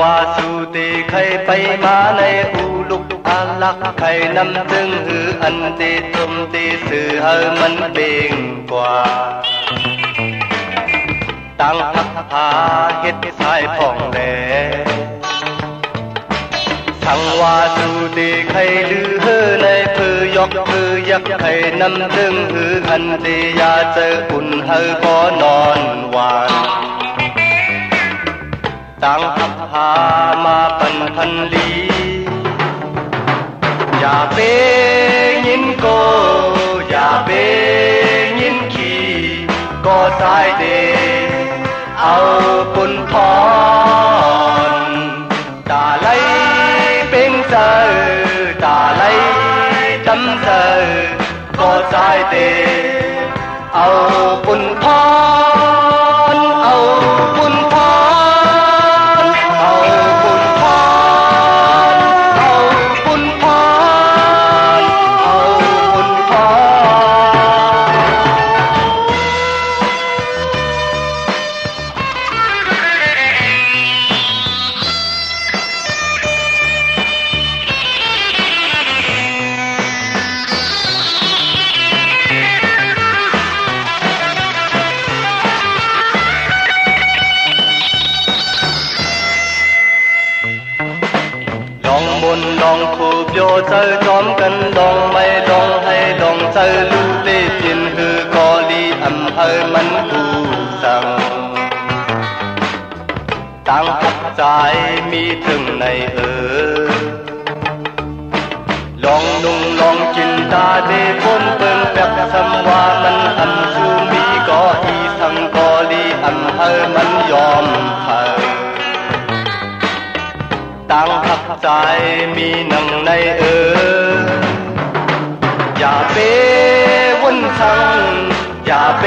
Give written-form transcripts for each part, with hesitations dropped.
ว่าสู่ตีใครไปมาในอูลุกอาลักใครนำถึงหืออันตีตมตีสื่อเฮอมันเบ่งกว่าตั้งพักพาเฮ็ดสายผ่องแหลสังว่าสู่ตีใครลือเฮอในพือยกพือยักใครนำถึงหืออันตียาเจออุ่นเฮอก็นอนหวานตั้งพักพามาปันพันลีอย่าเปยินโกอย่าเปยินขี่ก็สายเดเอาปุ่นพรตาไหลเป็นเซอตาไหลจำเซอก็สายเดเอาปุ่นพรเอาปุ่นพรลองคูบโยเจอจอมกันลองไม่ลองให้ลองเจอลูเล่เปลี่ยนหือกอลีอำเภอมันผู้สั่งตั้งพักใจมีถึงในลองนุ่งลองกินตาเดพ้นเปิงแบบสำว่ามันอันชูมีก็อีสังกอลีอำเภอมันยอมเผยตั้งพักใจมีหนังในอย่าเปวุ่นชังอย่าเป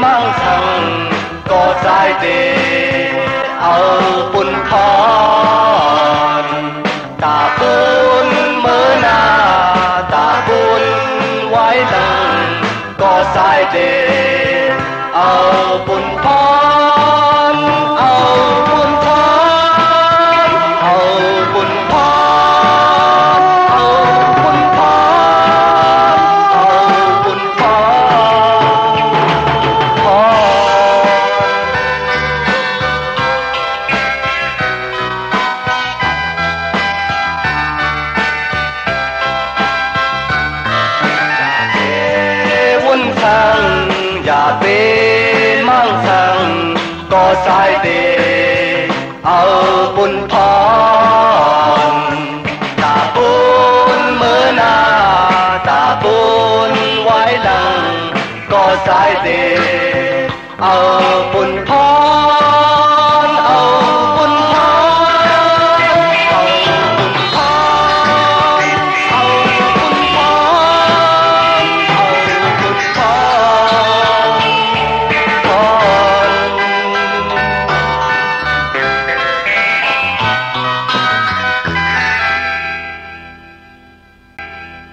มั่งชังก็ใจเดเอาปุ่นพรตาปุ่นเมื่อนาตาปุ่นไว้ดังก็ใจเดเอาปุ่นพรอย่าเปมั่งสังก็สายเดเอาปุ่นพรตาปุ่นเมื่อนาตาปุ่นไว้หลังก็สายเดเอาปุ่นพร